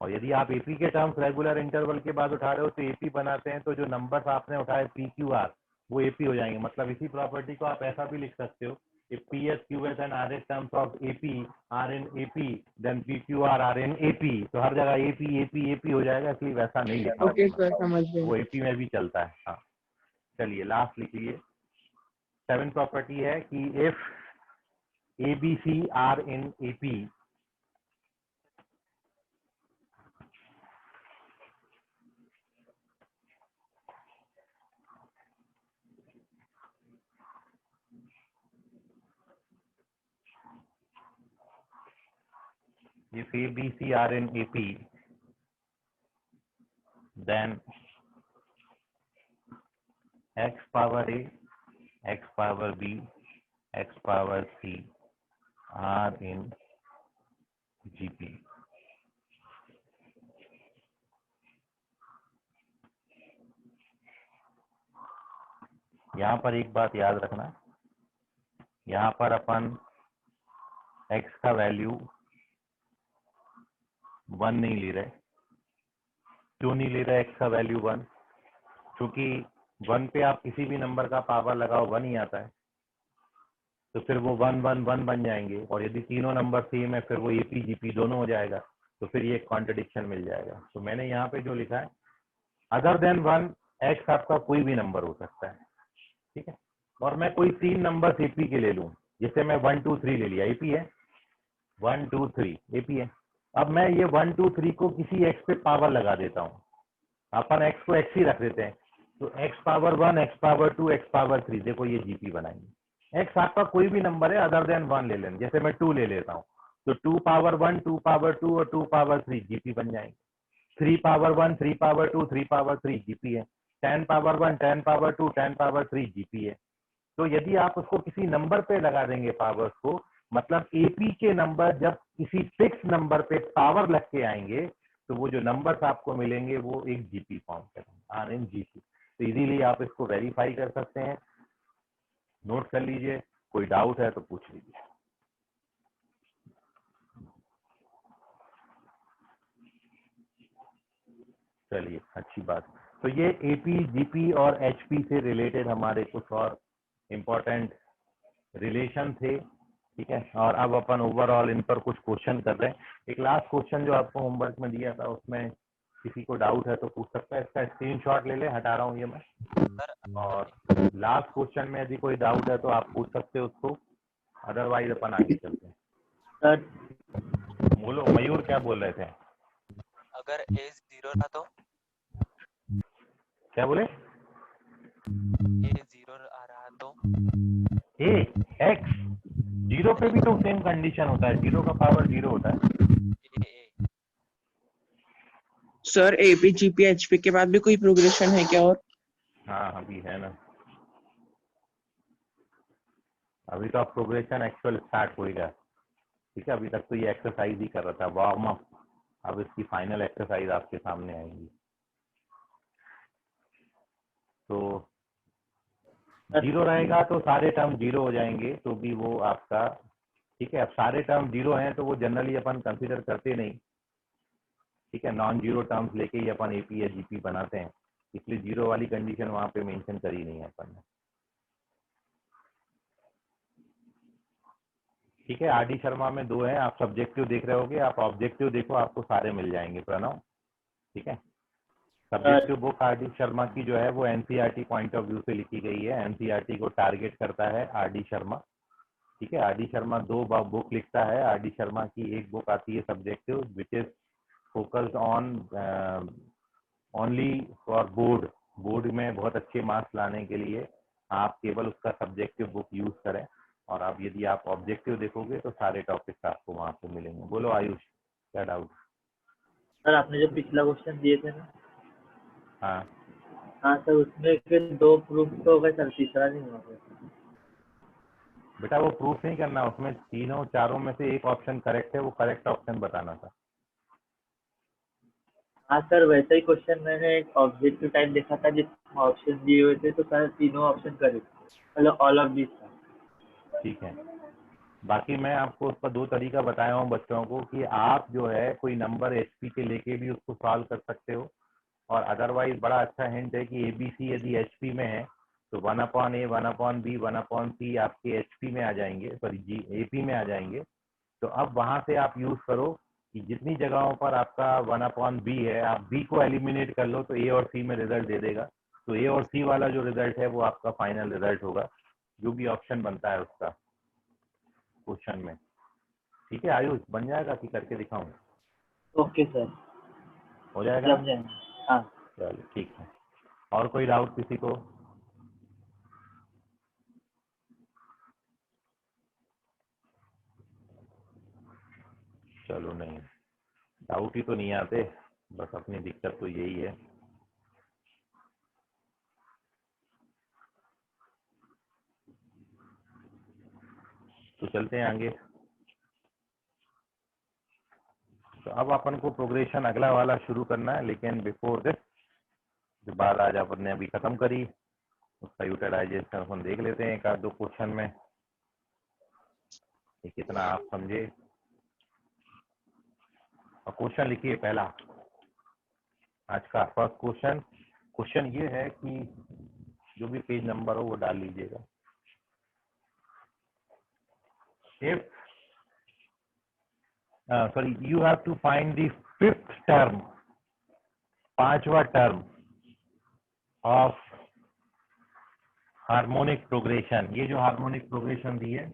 और यदि आप एपी के टर्म्स रेगुलर इंटरवल के बाद उठा रहे हो तो एपी बनाते हैं, तो जो नंबर्स आपने उठाए पी क्यू आर वो एपी हो जाएंगे। मतलब इसी प्रॉपर्टी को आप ऐसा भी लिख सकते हो, if PS, QS and RS terms of AP are in AP, then PQR are in AP, तो हर जगह AP AP AP हो जाएगा, इसलिए वैसा नहीं लिखा। ओके सर, समझ गए। वो AP में भी चलता है। हाँ चलिए लास्ट लिखिए। 7 प्रॉपर्टी है कि if ABC are in AP, if ABC are in AP, then x power A, x power B, x power C are in GP। यहाँ पर एक बात याद रखना, यहाँ पर अपन x का वैल्यू 1 नहीं ले रहे। क्यों नहीं ले रहे x का वैल्यू 1? क्योंकि 1 पे आप किसी भी नंबर का पावर लगाओ 1 ही आता है, तो फिर वो 1 1 1 बन जाएंगे, और यदि तीनों नंबर सेम है फिर वो एपी जीपी दोनों हो जाएगा, तो फिर ये कॉन्ट्रडिक्शन मिल जाएगा। तो मैंने यहाँ पे जो लिखा है, अदर देन 1 x आपका कोई भी नंबर हो सकता है। ठीक है, और मैं कोई 3 नंबर एपी के ले लूं, जैसे मैं 1 2 3 ले लिया, एपी है 1 2 3 एपी है। अब मैं ये 1 2 3 को किसी x पे पावर लगा देता हूँ, अपन x को x ही रख देते हैं, तो x power 1 x power 2 x power 3, देखो ये जीपी बनाएंगे। x आपका कोई भी नंबर है अदर देन 1 ले लें, जैसे मैं 2 ले लेता हूँ, तो 2 पावर 1 2 पावर 2 और 2 पावर 3 जीपी बन जाएंगे। 3 पावर 1 3 पावर 2 3 पावर 3 जीपी है। 10 पावर 1 10 पावर 2 10 पावर 3 जीपी है। तो यदि आप उसको किसी नंबर पे लगा देंगे पावर्स को, मतलब एपी के नंबर जब किसी फिक्स नंबर पे पावर लग के आएंगे, तो वो जो नंबर्स आपको मिलेंगे वो एक जीपी फॉर्म करेंगे, आर इन जीपी। तो इजीली आप इसको वेरीफाई कर सकते हैं, नोट कर लीजिए, कोई डाउट है तो पूछ लीजिए। चलिए अच्छी बात। तो ये एपी जीपी और एचपी से रिलेटेड हमारे कुछ और इम्पोर्टेंट रिलेशन थे। ठीक है, और अब अपन ओवरऑल इन पर कुछ क्वेश्चन कर रहे हैं। एक लास्ट क्वेश्चन जो आपको होमवर्क में दिया था, उसमें किसी को डाउट है तो पूछ सकता है, इसका स्क्रीनशॉट ले ले, हटा रहा हूँ ये मैं। और लास्ट क्वेश्चन में यदि कोई डाउट है तो आप पूछ सकते हो उसको, अदरवाइज अपन आगे चलते हैं। सर बोलो मयूर, क्या बोल रहे थे? अगर ए 0 था तो क्या बोले? ए 0 आ रहा तो ए एक्स 0 पे भी तो सेम कंडीशन होता है, 0 का पावर 0 होता है। ए सर एपी जीपी एचपी के बाद भी कोई प्रोग्रेशन है क्या? और हाँ अभी है ना, अभी तो अब प्रोग्रेशन एक्चुअल स्टार्ट होएगा। ठीक है, अभी तक तो ये एक्सरसाइज ही कर रहा था, वार्म अप। अब इसकी फाइनल एक्सरसाइज आपके सामने आएगी। तो जीरो रहेगा तो सारे टर्म जीरो हो जाएंगे, तो भी वो आपका ठीक है। अब सारे टर्म जीरो हैं तो वो जनरली अपन कंसीडर करते नहीं। ठीक है, नॉन जीरो टर्म्स लेके ही अपन एपी या जीपी बनाते हैं, इसलिए जीरो वाली कंडीशन वहां पे मेंशन करी नहीं है अपन ने। ठीक है, आर डी शर्मा में 2 है, आप सब्जेक्टिव देख रहे होगे, आप ऑब्जेक्टिव देखो, आपको सारे मिल जाएंगे प्रणव। ठीक है, subjective book R D Sharma की जो है वो एनसीईआरटी पॉइंट ऑफ व्यू से लिखी गई है, एनसीईआरटी को टारगेट करता है आर डी शर्मा। ठीक है, आर डी शर्मा 2 बुक लिखता है। आर डी शर्मा की एक बुक आती है subjective, which is focused on only for board. Board में बहुत अच्छे मार्क्स लाने के लिए आप केवल उसका सब्जेक्टिव बुक यूज करें, और अब यदि आप ऑब्जेक्टिव देखोगे तो सारे टॉपिक्स आपको वहां पे मिलेंगे। बोलो आयुष, क्या डाउट? सर आपने जो पिछला क्वेश्चन दिए थे ना, हाँ हाँ सर उसमें फिर 2 प्रूफ तो हो गए सर, तीसरा नहीं हुआ सर। बेटा, वो प्रूफ नहीं करना, उसमें तीनों चारों में से एक ऑप्शन करेक्ट है, वो करेक्ट ऑप्शन बताना था। हाँ सर वैसा ही क्वेश्चन मैंने एक ऑब्जेक्टिव टाइप देखा था जिसमें ऑप्शन दिए हुए थे, तो सर तीनों ऑप्शन करेक्ट, मतलब ऑल ऑफ दिस था। ठीक है, बाकी मैं आपको उसका 2 तरीका बताया हूँ बच्चों को, कि आप जो है कोई नंबर एचपी के लेके भी उसको सॉल्व कर सकते हो, और अदरवाइज बड़ा अच्छा हिंट है कि एबीसी यदि एचपी में है तो 1/a 1/b 1/c आपके एचपी में आ जाएंगे, सॉरी जी एपी में आ जाएंगे। तो अब वहां से आप यूज करो कि जितनी जगहों पर आपका 1/b है, आप b को एलिमिनेट कर लो तो a और c में रिजल्ट दे देगा। तो a और c वाला जो रिजल्ट है वो आपका फाइनल रिजल्ट होगा, जो भी ऑप्शन बनता है उसका क्वेश्चन में। ठीक है आयुष, बन जाएगा कि करके दिखाऊं? ओके सर, हो जाएगा? जम जाएंगे। हाँ चलो ठीक है, और कोई डाउट किसी को? चलो नहीं, डाउट ही तो नहीं आते, बस अपनी दिक्कत तो यही है। तो चलते हैं आगे। तो अब अपन को प्रोग्रेशन अगला वाला शुरू करना है, लेकिन बिफोर दिस जो बात आज अपन ने अभी खत्म करी उसका यूटिलाइजेशन अपन देख लेते हैं एक आध 2 क्वेश्चन में, कि कितना आप समझे। और क्वेश्चन लिखिए पहला आज का फर्स्ट क्वेश्चन। क्वेश्चन ये है कि जो भी पेज नंबर हो वो डाल लीजिएगा। If sorry, you have to find the 5th term, 5वां टर्म ऑफ हार्मोनिक प्रोग्रेशन। ये जो हार्मोनिक प्रोग्रेशन दी है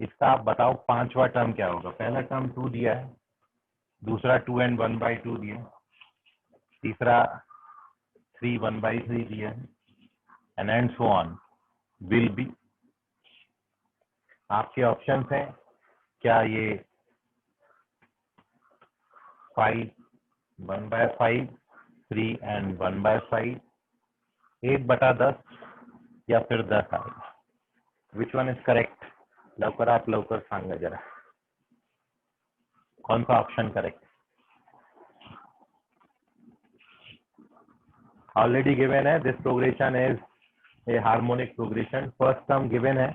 इसका आप बताओ 5वां टर्म क्या होगा। पहला टर्म 2 दिया है, दूसरा 2 and 1/2 दिया, तीसरा 3 1/3 दिया है, and so on will be. आपके ऑप्शंस हैं, क्या ये 5 1/5 3 and 1/5 1/10 या फिर 10 आएगा? Which one is correct? लवकर आप लवकर सांगा जरा, कौन सा ऑप्शन करेक्ट? ऑलरेडी गिवन है, this progression is a harmonic progression. First term given है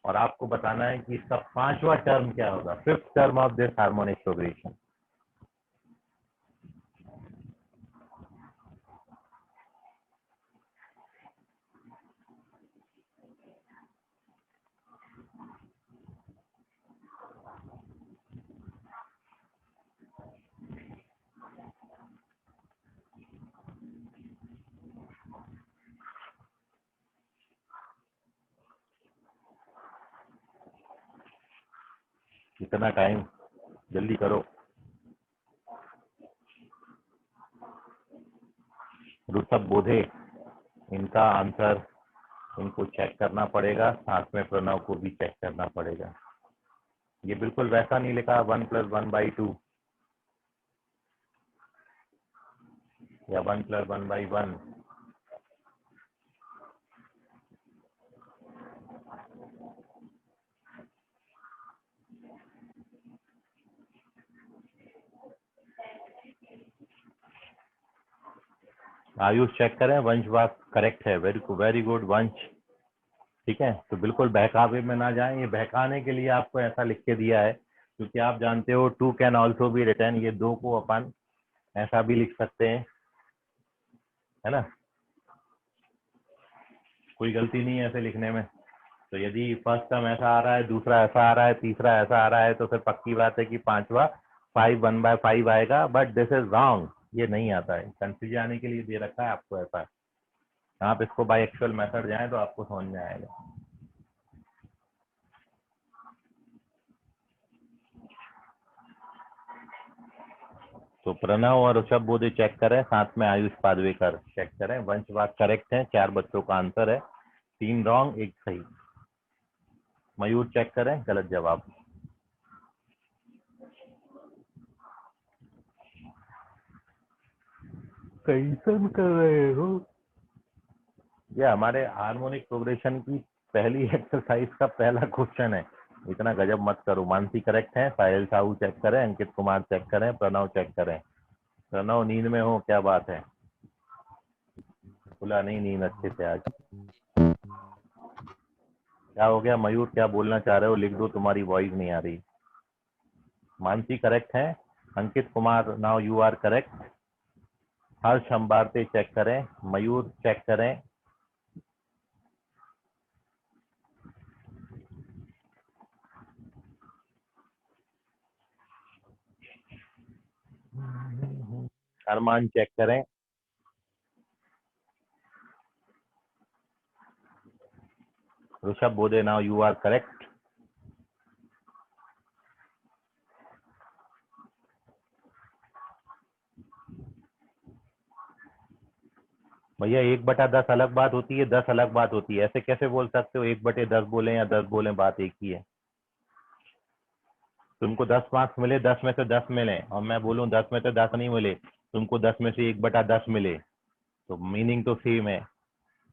और आपको बताना है कि इसका 5वां टर्म क्या होगा, 5th term of this harmonic progression. कितना टाइम, जल्दी करो। ऋषभ बोधे, इनका आंसर इनको चेक करना पड़ेगा, साथ में प्रणव को भी चेक करना पड़ेगा। ये बिल्कुल वैसा नहीं लिखा 1 + 1/2। या 1 + 1/1? आयुष चेक करें, वंश बात करेक्ट है, वेरी गुड वंश। ठीक है, तो बिल्कुल बहकावे में ना जाएं, ये बहकाने के लिए आपको ऐसा लिख के दिया है क्योंकि आप जानते हो 2 कैन ऑल्सो बी रिटर्न, ये 2 को अपन ऐसा भी लिख सकते हैं, है ना, कोई गलती नहीं है ऐसे लिखने में। तो यदि फर्स्ट टर्म ऐसा आ रहा है, दूसरा ऐसा आ रहा है, तीसरा ऐसा आ रहा है, तो फिर पक्की बात है कि पांचवा 5 1/5 आएगा, बट दिस इज रॉन्ग, ये नहीं आता है, कंफ्यूजन आने के लिए दे रखा है आपको ऐसा। आप इसको बाय एक्चुअल मेथड जाएं तो आपको समझ में आएगा। तो प्रणव और ऋषभ बोधे चेक करें, साथ में आयुष पादवेकर चेक करें। वंश बात करेक्ट है, 4 बच्चों का आंसर है, 3 रॉन्ग 1 सही। मयूर चेक करें, गलत जवाब। कैसन कर रहे हो? ये हमारे हार्मोनिक प्रोग्रेशन की पहली एक्सरसाइज का पहला क्वेश्चन है, इतना गजब मत करो। मानसी करेक्ट है, साहिल साहू चेक करें, अंकित कुमार चेक करें, प्रणव चेक करें। प्रणव नींद में हो क्या बात है? खुला नहीं नींद अच्छे से आज, क्या हो गया? मयूर क्या बोलना चाह रहे हो लिख दो, तुम्हारी वॉइस नहीं आ रही। मानसी करेक्ट है, Ankit Kumar now you are correct. Harsh Ambarte check करें, मयूर चेक करें। अरमान चेक करें। ऋषभ बोधे नाउ यू आर करेक्ट। भैया 1/10 अलग बात होती है, 10 अलग बात होती है, ऐसे कैसे बोल सकते हो 1/10 बोले या 10 बोले, बात एक ही है। तुमको 10 मार्क्स मिले, 10 में से 10 मिले, और मैं बोलूं 10 में से 10 नहीं मिले, तुमको 10 में से 1/10 मिले, तो मीनिंग तो सेम है।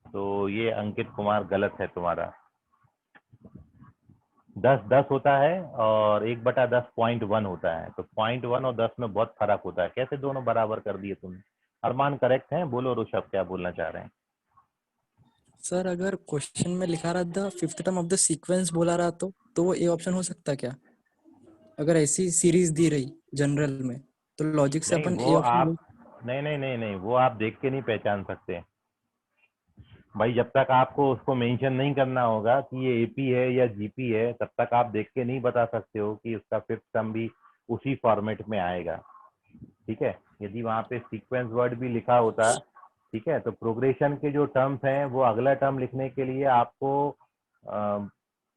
तो ये अंकित कुमार गलत है तुम्हारा। 10 10 होता है और 1/10 0.1 होता है, तो 0.1 और 10 में बहुत फर्क होता है, कैसे दोनों बराबर कर दिए तुमने? अरमान करेक्ट है, बोलो ऋषभ क्या बोलना चाह रहे हैं? सर अगर क्वेश्चन में लिखा रहा था fifth term of the sequence बोला रहा तो वो ए ऑप्शन हो सकता क्या? अगर ऐसी सीरीज दी रही जनरल में तो लॉजिक से नहीं अपन वो ए आप, ऑप्शन। नहीं वो आप देख के नहीं पहचान सकते भाई, जब तक आपको उसको मेंशन नहीं करना होगा कि ये एपी है या जीपी है, तब तक आप देख के नहीं बता सकते हो कि उसका फिफ्थ टर्म भी उसी फॉर्मेट में आएगा। ठीक है, यदि वहां पे सीक्वेंस वर्ड भी लिखा होता, ठीक है, तो प्रोग्रेशन के जो टर्म्स हैं वो अगला टर्म लिखने के लिए आपको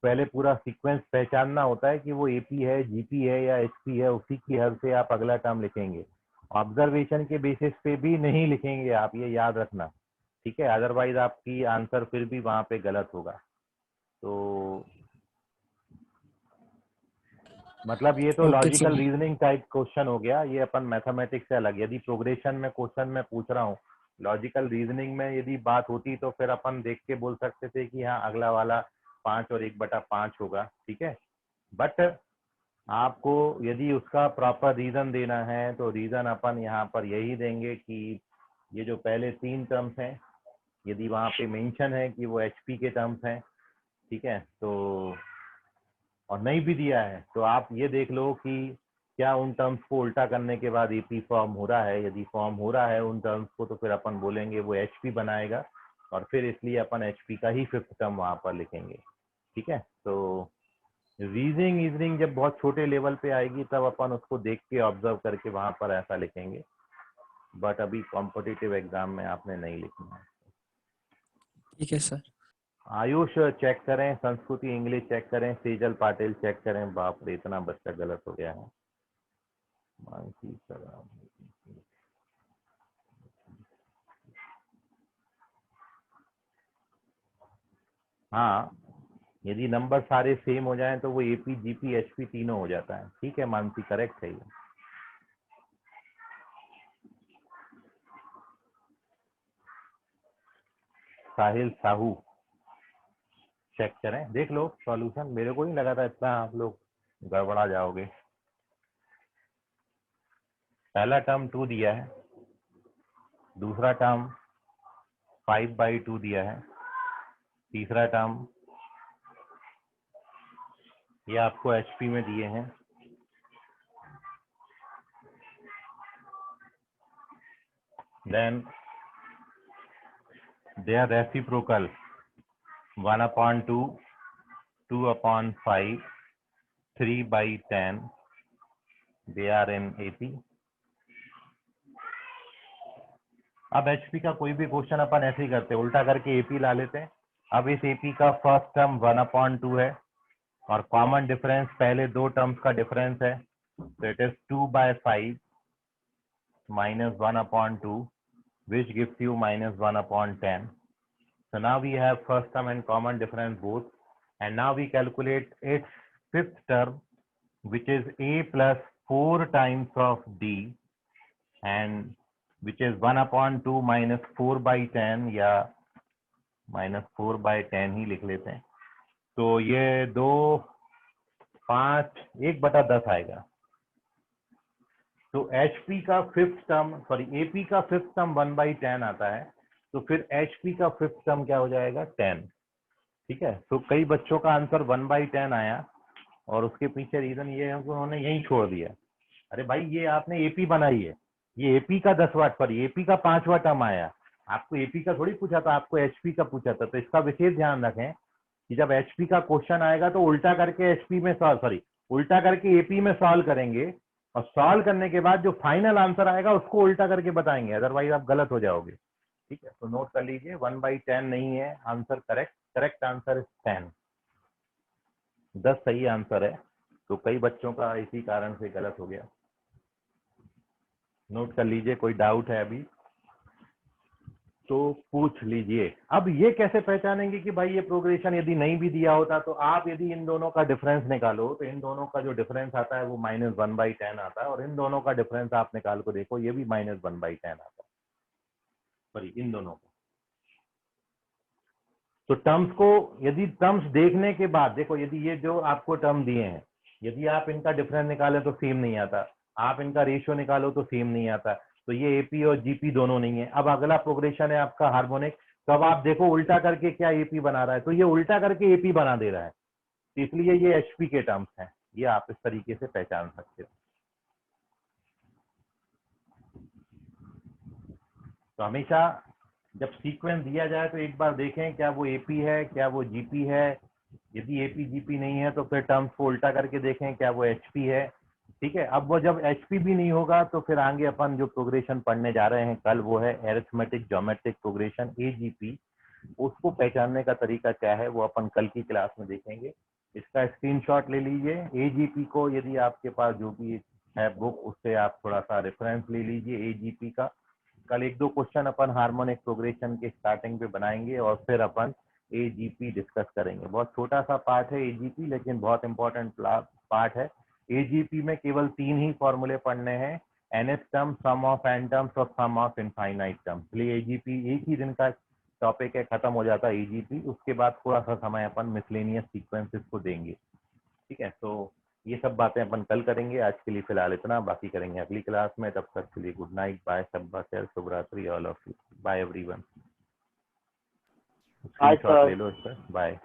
पहले पूरा सीक्वेंस पहचानना होता है कि वो एपी है, जीपी है या एचपी है, उसी की हद से आप अगला टर्म लिखेंगे। ऑब्जर्वेशन के बेसिस पे भी नहीं लिखेंगे आप, ये याद रखना, ठीक है, अदरवाइज आपकी आंसर फिर भी वहां पे गलत होगा। तो मतलब ये तो okay logical sir. Reasoning type question हो गया, ये अपन मैथमेटिक्स से अलग। यदि प्रोग्रेशन में क्वेश्चन मैं पूछ रहा हूँ, लॉजिकल रीजनिंग में यदि बात होती तो फिर अपन देख के बोल सकते थे कि हाँ अगला वाला 5 और 1/5 होगा, ठीक है। बट आपको यदि उसका प्रॉपर रीजन देना है तो रीजन अपन यहाँ पर यही देंगे कि ये जो पहले 3 टर्म्स हैं, यदि वहाँ पे मेंशन है कि वो एचपी के टर्म्स हैं, ठीक है, तो और नहीं भी दिया है तो आप ये देख लो कि क्या उन टर्म्स को उल्टा करने के बाद ईपी फॉर्म हो रहा है। यदि फॉर्म हो रहा है उन टर्म्स को, तो फिर अपन बोलेंगे वो एचपी बनाएगा, और फिर इसलिए अपन एचपी का ही फिफ्थ टर्म वहां पर लिखेंगे, ठीक है। तो रीजनिंग जब बहुत छोटे लेवल पे आएगी तब अपन उसको देख के ऑब्जर्व करके वहां पर ऐसा लिखेंगे, बट अभी कॉम्पिटिटिव एग्जाम में आपने नहीं लिखना है। ठीक है सर। आयुष चेक करें, संस्कृति इंग्लिश चेक करें, सेजल पाटिल चेक करें। बाप रे, इतना बच्चा गलत हो गया है। मानसी सर, हाँ, यदि नंबर सारे सेम हो जाएं तो वो एपी जीपी एचपी तीनों हो जाता है, ठीक है। मानसी करेक्ट है ये। साहिल साहू चेक करें, देख लो सॉल्यूशन। मेरे को नहीं लगा था इतना आप लोग गड़बड़ा जाओगे। पहला टर्म 2 दिया है, दूसरा टर्म 5/2 दिया है, तीसरा टर्म ये आपको HP में दिए हैं। Then they are reciprocal 1/2, 2/5, 3/10, they are in AP। अब HP का कोई भी क्वेश्चन अपन ऐसे ही करते हैं, उल्टा करके AP ला लेते हैं। अब इस AP का फर्स्ट टर्म 1/2 है और कॉमन डिफरेंस पहले दो टर्म्स का डिफरेंस है, तो it is 2/5 minus 1/2 which gives you -1/10. So now we have first term and common difference both, and now we calculate its fifth term, which is A plus 4 times of D, and which is 1/2 minus 4/10 या -4/10 ही लिख लेते हैं। तो ये 2, 5, 1/10 आएगा। तो HP का fifth term, sorry AP का फिफ्थ टर्म 1/10 आता है, तो फिर HP का फिफ्थ टर्म क्या हो जाएगा 10। ठीक है, तो कई बच्चों का आंसर 1/10 आया और उसके पीछे रीजन ये है कि उन्होंने यही छोड़ दिया। अरे भाई ये आपने AP बनाई है, ये AP का 10वां, सॉरी AP का 5वां टर्म आया, आपको AP का थोड़ी पूछा था, आपको HP का पूछा था। तो इसका विशेष ध्यान रखें कि जब HP का क्वेश्चन आएगा तो उल्टा करके HP में सॉल्व, सॉरी उल्टा करके AP में सॉल्व करेंगे और सॉल्व करने के बाद जो फाइनल आंसर आएगा उसको उल्टा करके बताएंगे, अदरवाइज आप गलत हो जाओगे। ठीक है, तो नोट कर लीजिए 1/10 नहीं है आंसर, करेक्ट आंसर इज 10। 10 सही आंसर है, तो कई बच्चों का इसी कारण से गलत हो गया। नोट कर लीजिए, कोई डाउट है अभी तो पूछ लीजिए। अब ये कैसे पहचानेंगे कि भाई ये प्रोग्रेशन यदि नहीं भी दिया होता, तो आप यदि इन दोनों का डिफरेंस निकालो तो इन दोनों का जो डिफरेंस आता है वो -1/10 आता है, और इन दोनों का डिफरेंस आप निकाल को देखो ये भी -1/10 आता है, सॉरी इन दोनों का। तो टर्म्स को, यदि टर्म्स देखने के बाद देखो, यदि ये जो आपको टर्म दिए हैं, यदि आप इनका डिफरेंस निकालें तो सेम नहीं आता, आप इनका रेशियो निकालो तो सेम नहीं आता, तो ये AP और GP दोनों नहीं है। अब अगला प्रोग्रेशन है आपका हार्मोनिक, तो अब आप देखो उल्टा करके क्या AP बना रहा है, तो ये उल्टा करके AP बना दे रहा है, तो इसलिए ये HP के टर्म्स हैं। ये आप इस तरीके से पहचान सकते हो। तो हमेशा जब सीक्वेंस दिया जाए तो एक बार देखें क्या वो AP है, क्या वो GP है। यदि AP GP नहीं है तो फिर टर्म्स को उल्टा करके देखें क्या वो HP है। ठीक है, अब वो जब HP भी नहीं होगा तो फिर आगे अपन जो प्रोग्रेशन पढ़ने जा रहे हैं कल, वो है एरिथमेटिक ज्योमेट्रिक प्रोग्रेशन AGP। उसको पहचानने का तरीका क्या है वो अपन कल की क्लास में देखेंगे। इसका स्क्रीनशॉट ले लीजिए। AGP को यदि आपके पास जो भी है बुक, उससे आप थोड़ा सा रेफरेंस ले लीजिए AGP का। कल 1-2 क्वेश्चन अपन हार्मोनिक प्रोग्रेशन के स्टार्टिंग पे बनाएंगे और फिर अपन AGP डिस्कस करेंगे। बहुत छोटा सा पार्ट है AGP, लेकिन बहुत इंपॉर्टेंट पार्ट है। AGP में केवल 3 ही फॉर्मूले पढ़ने हैं, nth term, sum of n terms और सम ऑफ इनफाइनाइट टर्म्स। इसलिए AGP एक ही दिन का टॉपिक है, खत्म हो जाता है AGP। उसके बाद थोड़ा सा समय अपन मिसलेनियस सीक्वेंसेस को देंगे। ठीक है, तो ये सब बातें अपन कल करेंगे। आज के लिए फिलहाल इतना, बाकी करेंगे अगली क्लास में। तब तक के लिए गुड नाइट, बाय, शब्बा खैर, शुभ रात्रि all of you, bye everyone. Screenshot ले लो इस पर, बाय।